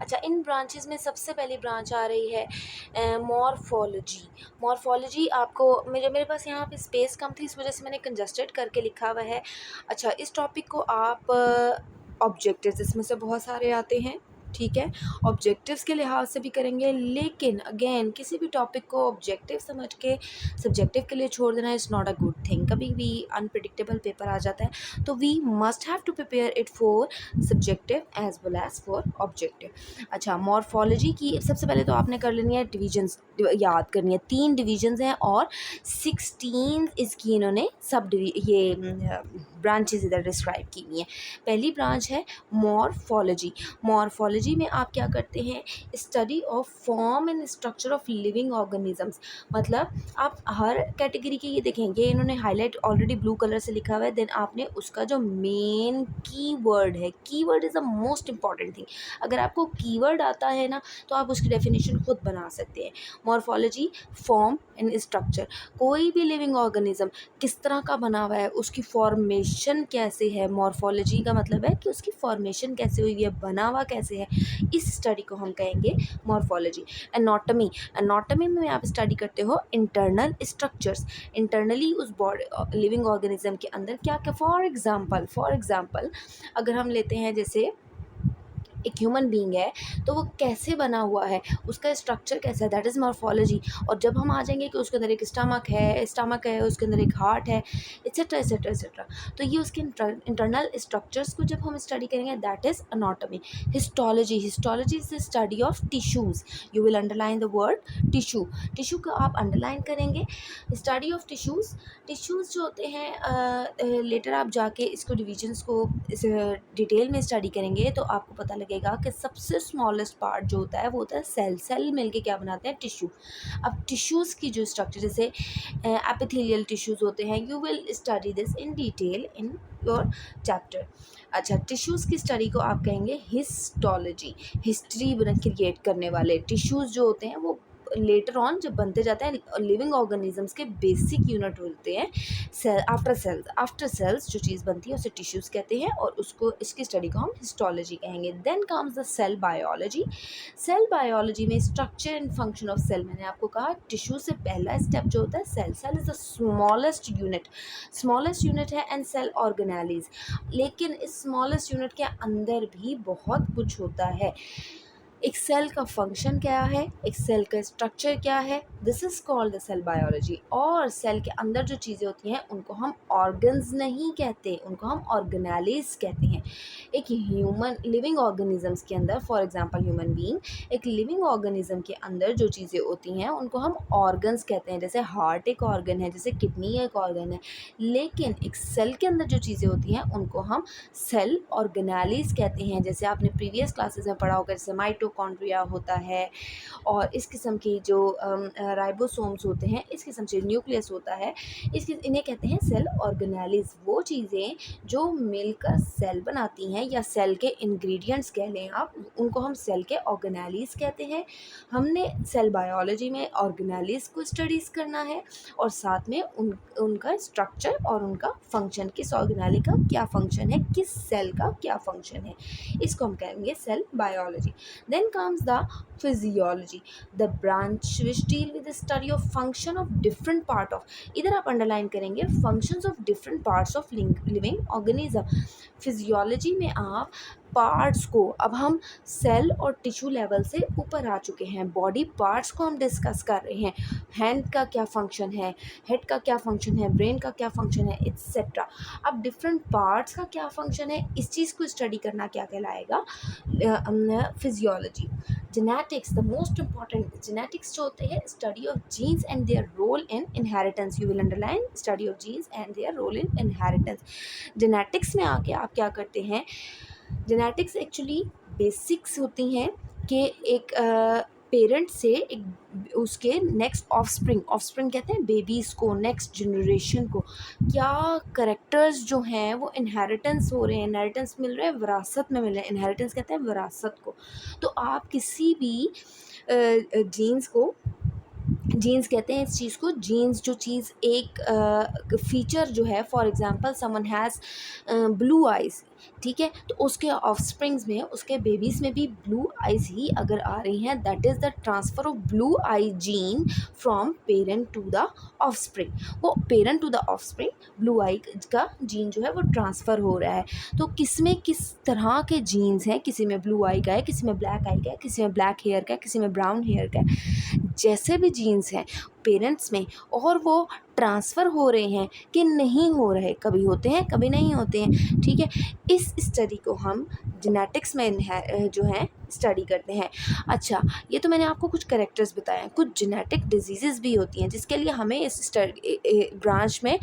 अच्छा, इन ब्रांचेज़ में सबसे पहली ब्रांच आ रही है मॉर्फ़ोलॉजी। मॉर्फ़ोलॉजी आपको मेरे पास यहाँ पे स्पेस कम थी, इस वज़ह से मैंने कंजस्टेड करके लिखा हुआ है। अच्छा, इस टॉपिक को आप ऑब्जेक्टिव्स इसमें से बहुत सारे आते हैं, ठीक है? ऑब्जेक्टिव्स के लिहाज से भी करेंगे, लेकिन अगेन किसी भी टॉपिक को ऑब्जेक्टिव समझ के सब्जेक्टिव के लिए छोड़ देना is not a good thing. कभी भी अनप्रेडिक्टेबल पेपर आ जाता है, तो we must have to prepare it for subjective as well as for objective. अच्छा, मॉर्फ़ोलॉजी की सबसे पहले तो आपने कर लेनी है डिविजन्स, याद करनी है। 3 डिविजन्स हैं और 16 इसकी इन्होंने ब्रांचेज़ इधर डिस्क्राइब की हुई हैं। पहली ब्रांच है मॉर्फ़ोलॉजी। मॉर्फ़ोलॉजी में आप क्या करते हैं, study of form and structure of living organisms. मतलब आप हर कैटेगरी के ये देखेंगे, इन्होंने हाईलाइट ऑलरेडी ब्लू कलर से लिखा हुआ है, देन आपने उसका जो मेन कीवर्ड है, keyword is the most important thing. अगर आपको कीवर्ड आता है ना, तो आप उसकी डेफिनेशन खुद बना सकते हैं। Morphology, form and structure. कोई भी लिविंग ऑर्गेनिज़्म किस तरह का बना हुआ है, उसकी फॉर्मेशन कैसे है, मॉर्फ़ोलॉजी का मतलब है कि उसकी फॉर्मेशन कैसे हुई है, बना हुआ कैसे है, इस स्टडी को हम कहेंगे मॉर्फ़ोलॉजी। एनाटॉमी, एनाटॉमी में आप स्टडी करते हो इंटरनल स्ट्रक्चर्स, इंटरनली उस बॉडी लिविंग ऑर्गेनिज़्म के अंदर क्या-क्या, फॉर एग्ज़ाम्पल अगर हम लेते हैं जैसे एक ह्यूमन बीइंग है, तो वो कैसे बना हुआ है, उसका स्ट्रक्चर कैसा है, दैट इज़ मॉर्फ़ोलॉजी। और जब हम आ जाएंगे कि उसके अंदर एक स्टमक है, उसके अंदर एक हार्ट है, एट्सेट्रा एट्सेट्रा एट्सेट्रा, तो ये उसके इंटरनल स्ट्रक्चर्स को जब हम स्टडी करेंगे, that is anatomy. Histology, histology is the study of tissues. You will underline the word tissue, tissue को आप अंडरलाइन करेंगे। स्टडी ऑफ टिश्यूज़, टिश्यूज़ जो होते हैं, लेटर आप जाके इसको डिविजन्स को इस डिटेल में स्टडी करेंगे, तो आपको पता लगेगा कि सबसे स्मॉलेस्ट पार्ट जो होता है वो होता है सेल। सेल मिलके क्या बनाते हैं, टिश्यू। अब टिश्यूज़ की जो स्ट्रक्चर, जैसे एपिथेलियल टिश्यूज़ होते हैं, you will study this in detail in your chapter. अच्छा, टिश्यूज़ की स्टडी को आप कहेंगे हिस्टोलॉजी। हिस्ट्री क्रिएट करने वाले टिश्यूज़ जो होते हैं वो लेटर ऑन जब बनते जाते हैं लिविंग ऑर्गेनिजम्स के बेसिक यूनिट होते हैं। सेल आफ्टर सेल्स जो चीज़ बनती है उसे टिश्यूज़ कहते हैं, और उसको इसकी स्टडी को हम हिस्टोलॉजी कहेंगे। Then comes the cell biology. Cell biology में structure and function of cell, मैंने आपको कहा टिश्यू से पहला स्टेप जो होता है cell. Cell is the smallest unit है एंड सेल ऑर्गेनेलीज। लेकिन इस स्मॉलेस्ट यूनिट के अंदर भी बहुत कुछ होता है। एक सेल का फंक्शन क्या है, एक सेल का स्ट्रक्चर क्या है, this is called the cell biology. और सेल के अंदर जो चीज़ें होती हैं उनको हम ऑर्गन्स नहीं कहते, उनको हम ऑर्गेनेलीज कहते हैं। एक ह्यूमन लिविंग ऑर्गेनिजम्स के अंदर, फॉर एग्जांपल ह्यूमन बीइंग, एक लिविंग ऑर्गेनिज्म के अंदर जो चीज़ें होती हैं उनको हम ऑर्गन्स कहते हैं। जैसे हार्ट एक ऑर्गन है, जैसे किडनी एक ऑर्गन है। लेकिन एक सेल के अंदर जो चीज़ें होती हैं उनको हम सेल ऑर्गेनेलीज कहते हैं। जैसे आपने प्रीवियस क्लासेस में पढ़ा होगा, जैसे माइटोकॉन्ड्रिया होता है, और इस किस्म की जो राइबोसोम्स होते हैं, इस किस्म से न्यूक्लियस होता है, इन्हें कहते हैं सेल ऑर्गेनेलीज। वो चीज़ें जो मिलकर सेल बनाती हैं, या सेल के इंग्रेडिएंट्स कह लें आप, उनको हम सेल के ऑर्गेनेलीज कहते हैं। हमने सेल बायोलॉजी में ऑर्गेनेलीज को स्टडीज़ करना है, और साथ में उनका स्ट्रक्चर और उनका फंक्शन, किस ऑर्गेनेली का क्या फंक्शन है, किस सेल का क्या फंक्शन है, इसको हम कहेंगे cell biology. Then comes the physiology, the branch which deal with the study of function of different part of, इधर आप अंडरलाइन करेंगे functions of different parts of living organism। Physiology में आप पार्ट्स को, अब हम सेल और टिश्यू लेवल से ऊपर आ चुके हैं, बॉडी पार्ट्स को हम डिस्कस कर रहे हैं। हैंड का क्या फंक्शन है, हेड का क्या फंक्शन है, ब्रेन का क्या फंक्शन है, एट्सेट्रा। अब डिफरेंट पार्ट्स का क्या फंक्शन है, इस चीज़ को स्टडी करना क्या कहलाएगा, physiology. Genetics, the most important, genetics जो होते हैं study of genes and their role in inheritance. You will underline study of genes and their role in inheritance. Genetics में आके आप क्या करते हैं, जेनेटिक्स एक्चुअली बेसिक्स होती हैं कि एक पेरेंट से एक उसके नेक्स्ट ऑफस्प्रिंग कहते हैं बेबीज़ को, नेक्स्ट जनरेशन को, क्या करेक्टर्स जो हैं वो इनहेरिटेंस हो रहे हैं, इनहेरिटेंस मिल रहे हैं, विरासत में मिल रहे हैं। इनहेरिटेंस कहते हैं विरासत को। तो आप किसी भी जीन्स को, जीन्स कहते हैं इस चीज़ को, जीन्स जो चीज़ एक फीचर जो है, for example someone has blue eyes, ठीक है। तो उसके ऑफस्प्रिंग्स में, उसके बेबीज़ में भी ब्लू आइज़ ही अगर आ रही हैं, that is the transfer of blue eye gene from parent to the offspring. वो parent to the offspring blue eye का जीन जो है वो ट्रांसफ़र हो रहा है। तो किस में किस तरह के जीन्स हैं, किसी में ब्लू आई का है, किसी में ब्लैक आई का है, किसी में ब्लैक हेयर का है, किसी में ब्राउन हेयर का है। जैसे भी जीन्स हैं पेरेंट्स में, और वो ट्रांसफ़र हो रहे हैं कि नहीं हो रहे, कभी होते हैं कभी नहीं होते हैं, ठीक है। इस स्टडी को हम जेनेटिक्स में जो है स्टडी करते हैं। अच्छा, ये तो मैंने आपको कुछ कैरेक्टर्स बताए हैं, कुछ जेनेटिक डिजीज़ेज़ भी होती हैं जिसके लिए हमें इस ब्रांच में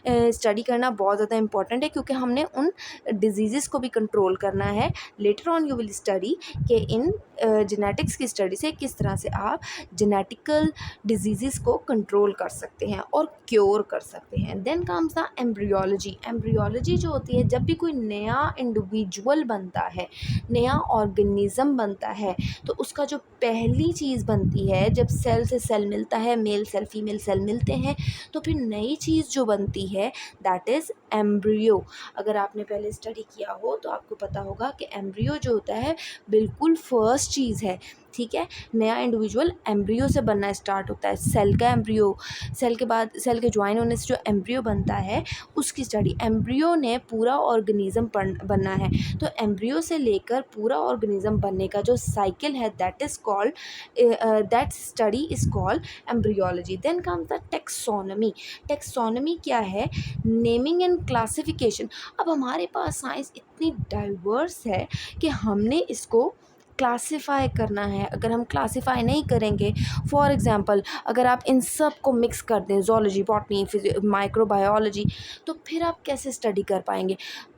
स्टडी करना बहुत ज़्यादा इंपॉर्टेंट है, क्योंकि हमने उन डिजीज़ेज़ को भी कंट्रोल करना है। Later on you will study कि इन जेनेटिक्स की स्टडी से किस तरह से आप जेनेटिकल डिजीज़ेज़ को कंट्रोल कर सकते हैं और क्योर कर सकते हैं। Then comes the embryology. Embryology जो होती है, जब भी कोई नया इंडिविजुअल बनता है, नया ऑर्गेनिज़म बनता है, तो उसका जो पहली चीज़ बनती है, जब सेल से सेल मिलता है, मेल सेल फीमेल सेल मिलते हैं, तो फिर नई चीज़ जो बनती है दैट इज़ एम्ब्रियो। अगर आपने पहले स्टडी किया हो तो आपको पता होगा कि एम्ब्रियो जो होता है बिल्कुल फर्स्ट चीज़ है, ठीक है। नया इंडिविजुअल एम्ब्रियो से बनना स्टार्ट होता है, सेल का एम्ब्रियो, सेल के बाद सेल के ज्वाइन होने से जो एम्ब्रियो बनता है उसकी स्टडी। एम्ब्रियो ने पूरा ऑर्गेनिज़म बनना है, तो एम्ब्रियो से लेकर पूरा ऑर्गेनिज़म बनने का जो साइकिल है that is called, that study is called embryology. Then comes the taxonomy. Taxonomy क्या है? Naming and classification. अब हमारे पास साइंस इतनी डाइवर्स है कि हमने इसको क्लासिफ़ाई करना है। अगर हम क्लासिफ़ाई नहीं करेंगे, फॉर एग्ज़ाम्पल अगर आप इन सब को मिक्स कर दें, ज़ूलॉजी, बॉटनी, माइक्रोबायोलॉजी, तो फिर आप कैसे स्टडी कर पाएंगे?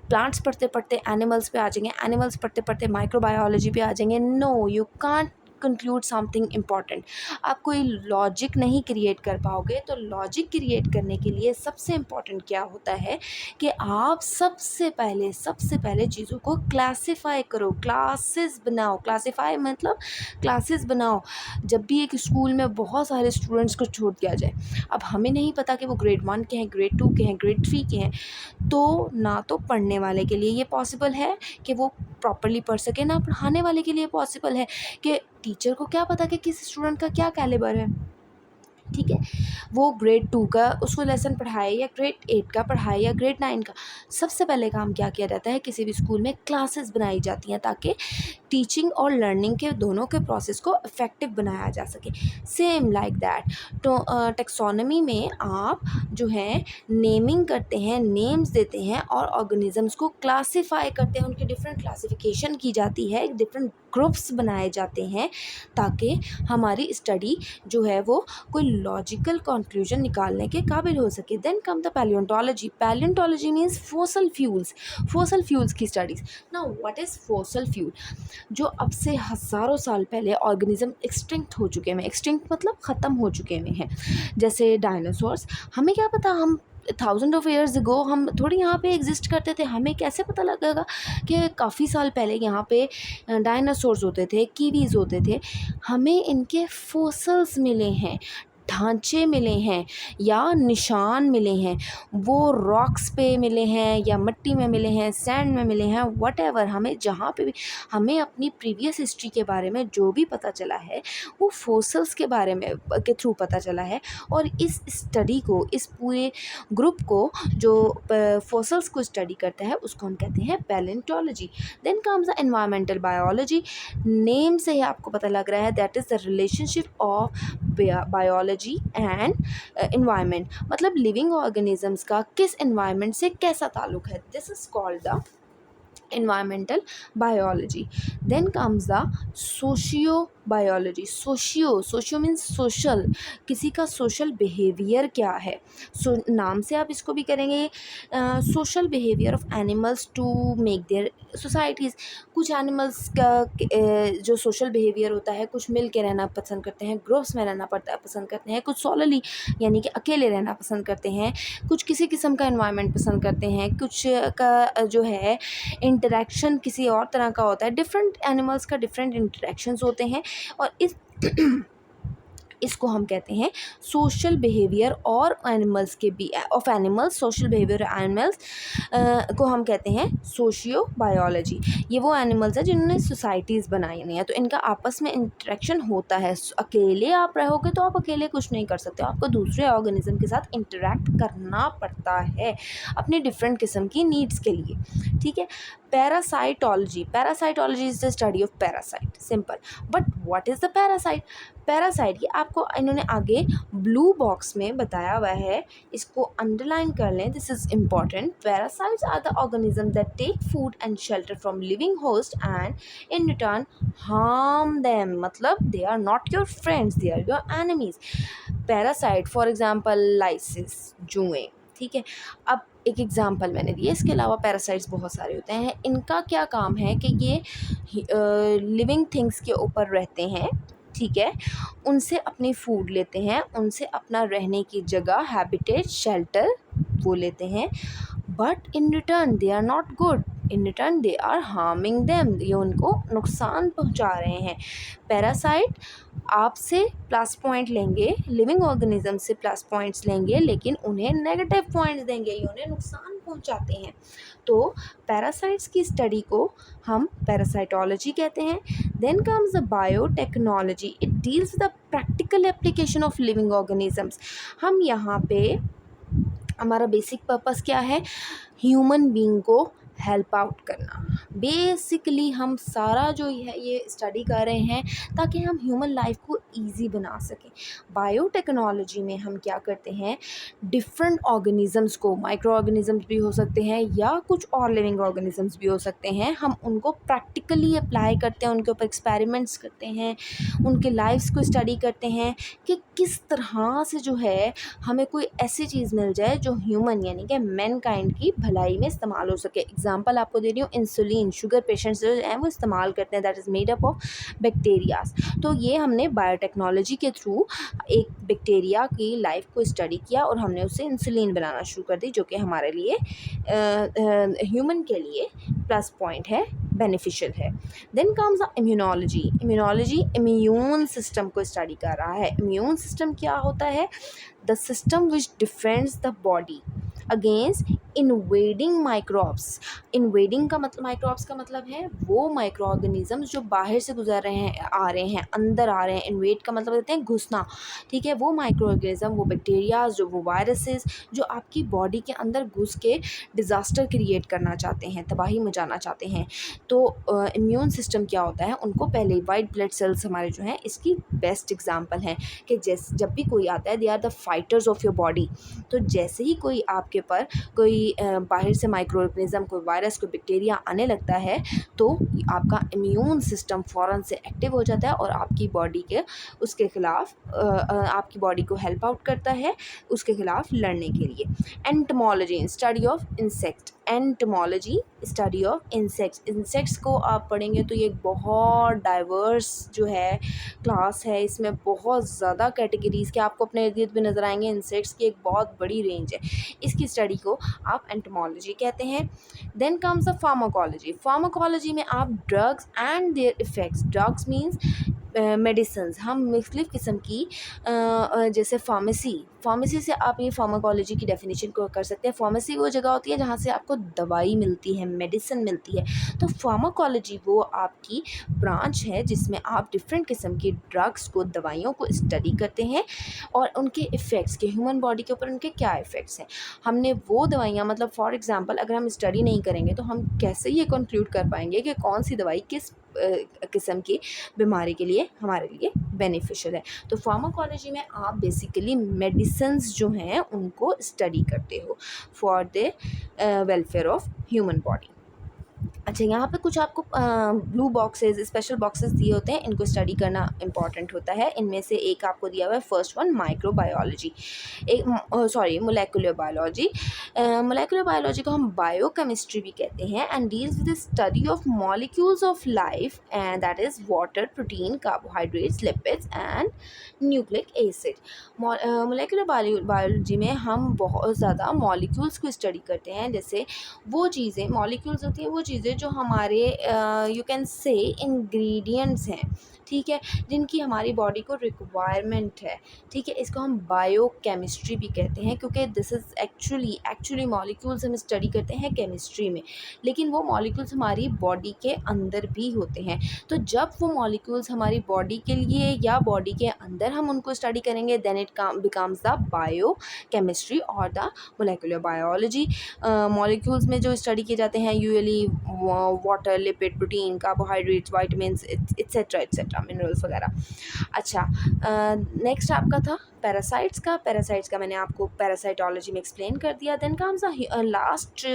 प्लांट्स पढ़ते पढ़ते एनिमल्स पे आ जाएंगे, एनिमल्स पढ़ते पढ़ते माइक्रोबायोलॉजी पे आ जाएंगे। No, you can't conclude something important. आप कोई लॉजिक नहीं क्रिएट कर पाओगे। तो लॉजिक क्रिएट करने के लिए सबसे इम्पॉर्टेंट क्या होता है कि आप सबसे पहले चीज़ों को क्लासिफाई करो, क्लासेस बनाओ। क्लासिफाई मतलब क्लासेस बनाओ। जब भी एक स्कूल में बहुत सारे स्टूडेंट्स को छोड़ दिया जाए, अब हमें नहीं पता कि वो ग्रेड 1 के हैं, ग्रेड 2 के हैं, ग्रेड 3 के हैं, तो ना तो पढ़ने वाले के लिए ये पॉसिबल है कि वो प्रॉपर्ली पढ़ सके, ना पढ़ाने वाले के लिए पॉसिबल है कि टीचर को क्या पता कि किस स्टूडेंट का क्या कैलिबर है, ठीक है। वो ग्रेड 2 का उसको लेसन पढ़ाए या ग्रेड 8 का पढ़ाए या ग्रेड 9 का। सबसे पहले काम क्या किया जाता है, किसी भी स्कूल में क्लासेस बनाई जाती हैं ताकि टीचिंग और लर्निंग के दोनों के प्रोसेस को इफ़ेक्टिव बनाया जा सके। सेम लाइक दैट, तो टेक्सोनमी में आप जो है नेमिंग करते हैं, नेम्स देते हैं और ऑर्गेनिजम्स को क्लासीफाई करते हैं, उनकी डिफरेंट क्लासिफिकेशन की जाती है, डिफरेंट ग्रुप्स बनाए जाते हैं ताकि हमारी स्टडी जो है वो कोई लॉजिकल कंक्लूजन निकालने के काबिल हो सके। Then come the palaeontology. Palaeontology means fossil fuels की studies. Now what is fossil fuel? जो अब से हज़ारों साल पहले ऑर्गेनिज्म एक्सटिंक्ट हो चुके हैं, एक्सटिंक्ट मतलब ख़त्म हो चुके हुए हैं, जैसे डायनासोर्स। हमें क्या पता, हम थाउजेंड ऑफ ईयर्स गो हम थोड़ी यहाँ पे एग्जिस्ट करते थे, हमें कैसे पता लगेगा कि काफ़ी साल पहले यहाँ पे डायनासोर्स होते थे, कीवीज़ होते थे। हमें इनके फोसल्स मिले हैं, ढांचे मिले हैं या निशान मिले हैं, वो रॉक्स पे मिले हैं या मिट्टी में मिले हैं, सैंड में मिले हैं, व्हाटएवर। हमें जहाँ पे भी, हमें अपनी प्रीवियस हिस्ट्री के बारे में जो भी पता चला है वो फोसल्स के बारे में के थ्रू पता चला है। और इस स्टडी को, इस पूरे ग्रुप को जो फोसल्स को स्टडी करता है उसको हम कहते हैं palaeontology. Then comes the environmental biology. Name से ही आपको पता लग रहा है, that is the relationship of biology and environment, मतलब लिविंग ऑर्गेनिजम्स का किस एनवायरनमेंट से कैसा ताल्लुक है। This is called the environmental biology. Then comes the sociobiology. Socio means social, किसी का सोशल बिहेवियर क्या है। नाम से आप इसको भी करेंगे, social behaviour of animals to make their societies. कुछ एनिमल्स का जो सोशल बिहेवियर होता है, कुछ मिल के रहना पसंद करते हैं, ग्रुप्स में रहना पसंद करते हैं, कुछ सोलोली यानी कि अकेले रहना पसंद करते हैं, कुछ किसी किस्म का एनवायरनमेंट पसंद करते हैं, कुछ का जो है इंटरेक्शन किसी और तरह का होता है। डिफरेंट एनिमल्स का डिफरेंट इंटरेक्शंस होते हैं। और इस इसको हम कहते हैं सोशल बिहेवियर और एनिमल्स के भी of animals, social behaviour animals को हम कहते हैं सोशियो बायोलॉजी। ये वो एनिमल्स हैं जिन्होंने सोसाइटीज़ बनाई हुई हैं, तो इनका आपस में इंटरेक्शन होता है। अकेले आप रहोगे तो आप अकेले कुछ नहीं कर सकते, आपको दूसरे ऑर्गेनिज्म के साथ इंटरेक्ट करना पड़ता है अपनी डिफरेंट किस्म की नीड्स के लिए, ठीक है। Parasitology, parasitology is the study of parasite, simple. But what is the parasite? Parasite ये आपको इन्होंने आगे ब्लू बॉक्स में बताया हुआ है, इसको अंडरलाइन कर लें, this is important. Parasites are the organism that take food and shelter from living host and in return harm them, मतलब they are not your friends, they are your enemies. Parasite for example lice, जुएँ, ठीक है। अब एक example मैंने दिया, इसके अलावा पैरासाइट्स बहुत सारे होते हैं। इनका क्या काम है कि ये लिविंग थिंग्स के ऊपर रहते हैं, ठीक है, उनसे अपनी फूड लेते हैं, उनसे अपना रहने की जगह, हैबिटेट, शेल्टर वो लेते हैं, but in return they are not good, in return they are harming them, ये उनको नुकसान पहुंचा रहे हैं। पैरासाइट आपसे प्लस पॉइंट लेंगे, लिविंग ऑर्गेनिज्म से प्लस पॉइंट्स लेंगे, लेकिन उन्हें नेगेटिव पॉइंट्स देंगे, ये उन्हें नुकसान पहुंचाते हैं। तो पैरासाइट्स की स्टडी को हम पैरासाइटोलॉजी कहते हैं। Then comes the biotechnology, it deals with the practical application of living organisms. हम यहाँ पे हमारा बेसिक पर्पस क्या है? ह्यूमन बीइंग को हेल्प आउट करना। बेसिकली हम सारा जो है ये स्टडी कर रहे हैं ताकि हम ह्यूमन लाइफ को इजी बना सकें। बायोटेक्नोलॉजी में हम क्या करते हैं, डिफरेंट ऑर्गेनिजम्स को, माइक्रो ऑर्गेनिजम्स भी हो सकते हैं या कुछ और लिविंग ऑर्गेनिजम्स भी हो सकते हैं, हम उनको प्रैक्टिकली अप्लाई करते हैं, उनके ऊपर एक्सपेरिमेंट्स करते हैं, उनके लाइफ्स को स्टडी करते हैं कि किस तरह से जो है हमें कोई ऐसी चीज़ मिल जाए जो ह्यूमन यानी कि मैन काइंड की भलाई में इस्तेमाल हो सके। एग्जांपल आपको दे रही हूँ, इंसुलिन शुगर पेशेंट्स जो हैं वो इस्तेमाल करते हैं, that is made up of bacterias. तो ये हमने बायोटेक्नोलॉजी के थ्रू एक बैक्टीरिया की लाइफ को स्टडी किया और हमने उससे इंसुलिन बनाना शुरू कर दी, जो कि हमारे लिए ह्यूमन के लिए प्लस पॉइंट है, बेनिफिशियल है। Then comes the immunology. Immunology immune system को स्टडी कर रहा है। इम्यून सिस्टम क्या होता है? The system which defends the body against invading microbes. Invading का मतलब, माइक्रोब्स का मतलब है वो माइक्रो ऑर्गेनिजम्स जो बाहर से गुजर रहे हैं, आ रहे हैं, अंदर आ रहे हैं। इन्वेड का मतलब देते हैं घुसना, ठीक है। वो माइक्रो ऑर्गेनिज्म, वो बैक्टीरियाज, जो वो वायरसेस जो आपकी बॉडी के अंदर घुस के डिज़ास्टर क्रिएट करना चाहते हैं, तबाही मचाना चाहते हैं। तो इम्यून सिस्टम क्या होता है, उनको पहले वाइट ब्लड सेल्स हमारे जो हैं इसकी बेस्ट एग्जांपल हैं कि जब भी कोई आता है, they are the fighters of your body. तो जैसे ही कोई आपके पर कोई बाहर से माइक्रो ऑर्गेनिज्म, कोई वायरस, कोई बैक्टीरिया आने लगता है तो आपका इम्यून सिस्टम फ़ौरन से एक्टिव हो जाता है और आपकी बॉडी के उसके ख़िलाफ़ आपकी बॉडी को हेल्प आउट करता है उसके ख़िलाफ़ लड़ने के लिए। Entomology, study of insect. Entomology, study of insects. Insects को आप पढ़ेंगे तो ये बहुत डाइवर्स जो है क्लास है, इसमें बहुत ज़्यादा कैटेगरीज़ के आपको अपने इर्द गिर्द भी नज़र आएंगे। इंसेक्ट्स की एक बहुत बड़ी रेंज है, इसकी स्टडी को आप एंटोमोलॉजी कहते हैं। Then comes the pharmacology. Pharmacology में आप drugs and their effects, drugs means medicines, हम मुख्तलिफ़ किस्म की जैसे फार्मेसी से आप ये फार्माकोलॉजी की डेफिनेशन को कर सकते हैं। फार्मेसी वो जगह होती है जहाँ से आपको दवाई मिलती है, मेडिसिन मिलती है। तो फार्माकोलॉजी वो आपकी ब्रांच है जिसमें आप डिफरेंट किस्म की ड्रग्स को, दवाइयों को स्टडी करते हैं और उनके इफ़ेक्ट्स के, ह्यूमन बॉडी के ऊपर उनके क्या इफ़ेक्ट्स हैं। हमने वो दवाइयाँ, मतलब फॉर एग्ज़ाम्पल अगर हम स्टडी नहीं करेंगे तो हम कैसे ये कंक्लूड कर पाएंगे कि कौन सी दवाई किस किस्म की बीमारी के लिए हमारे लिए बेनिफिशियल है। तो फार्माकोलॉजी में आप बेसिकली मेडिसिन्स जो हैं उनको स्टडी करते हो for the welfare of human body. अच्छा, यहाँ पे कुछ आपको ब्लू बॉक्सेस, स्पेशल बॉक्सेस दिए होते हैं, इनको स्टडी करना इंपॉर्टेंट होता है। इनमें से एक आपको दिया हुआ है, first one microbiology, molecular biology. Molecular biology को हम बायोकेमिस्ट्री भी कहते हैं and deals with the study of molecules of life and that is water, protein, carbohydrates, lipids and nucleic acid. Molecular biology में हम बहुत ज़्यादा मॉलिक्यूल्स को स्टडी करते हैं, जैसे वो चीज़ें, मॉलिक्यूल्स होती हैं वो चीज़ें जो हमारे यू कैन से इंग्रेडिएंट्स हैं, ठीक है, जिनकी हमारी बॉडी को रिक्वायरमेंट है, ठीक है। इसको हम बायोकेमिस्ट्री भी कहते हैं, क्योंकि दिस इज़ एक्चुअली मॉलिक्यूल्स हम स्टडी करते हैं केमिस्ट्री में, लेकिन वो मॉलिक्यूल्स हमारी बॉडी के अंदर भी होते हैं। तो जब वो मॉलिक्यूल्स हमारी बॉडी के लिए या बॉडी के अंदर हम उनको स्टडी करेंगे, then it becomes the biochemistry और द मोलेकुलर बायोलॉजी। मॉलिक्यूल्स में जो स्टडी किए जाते हैं usually water, lipid, protein, carbohydrates, vitamins etcetera minerals वगैरह। अच्छा, नेक्स्ट आपका था पैरासाइट्स का मैंने आपको पैरासाइटोलॉजी में एक्सप्लेन कर दिया। Then comes last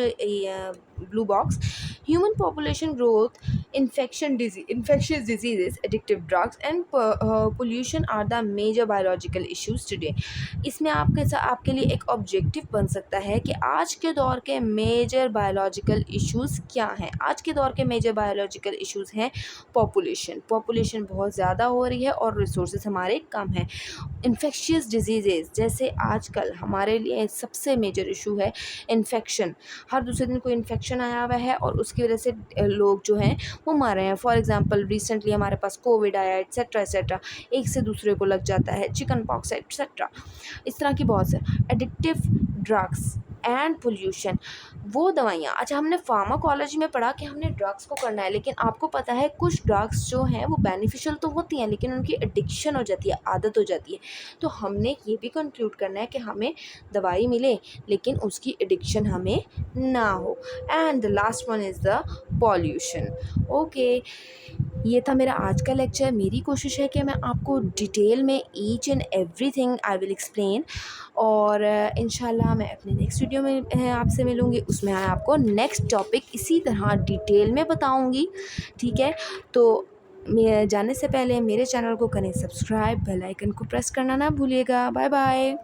blue box, human population growth, infectious diseases, addictive drugs and pollution are the major biological issues today। इसमें आपके लिए एक ऑब्जेक्टिव बन सकता है कि आज के दौर के मेजर बायोलॉजिकल इश्यूज़ क्या हैं। आज के दौर के मेजर बायोलॉजिकल इश्यूज़ हैं पॉपुलेशन बहुत ज़्यादा हो रही है और रिसोर्सेज हमारे कम हैं। इन्फेक्शियस डिजीज़ेज़, जैसे आजकल हमारे लिए सबसे मेजर इशू है इन्फेक्शन। हर दूसरे दिन कोई इन्फेक्शन आया हुआ है और उसकी वजह से लोग जो हैं वो मर रहे हैं। फॉर एग्जांपल रिसेंटली हमारे पास कोविड आया एट्सेट्रा, एक से दूसरे को लग जाता है, चिकन पॉक्स एट्सेट्रा, इस तरह की बहुत से एडिक्टिव ड्रग्स एंड पोल्यूशन, वो दवाइयाँ। अच्छा, हमने फार्माकोलॉजी में पढ़ा कि हमने ड्रग्स को करना है, लेकिन आपको पता है कुछ ड्रग्स जो हैं वो बेनिफिशियल तो होती हैं, लेकिन उनकी एडिक्शन हो जाती है, आदत हो जाती है। तो हमने ये भी कंक्लूड करना है कि हमें दवाई मिले लेकिन उसकी एडिक्शन हमें ना हो। And the last one is the pollution. Okay, ये था मेरा आज का लेक्चर। मेरी कोशिश है कि मैं आपको डिटेल में each and everything I will explain, और इंशाल्लाह मैं अपने नेक्स्ट वीडियो में आपसे मिलूँगी, उसमें मैं आपको नेक्स्ट टॉपिक इसी तरह डिटेल में बताऊँगी, ठीक है। तो मैं जाने से पहले मेरे चैनल को करें सब्सक्राइब, बेल आइकन को प्रेस करना ना भूलिएगा। Bye bye.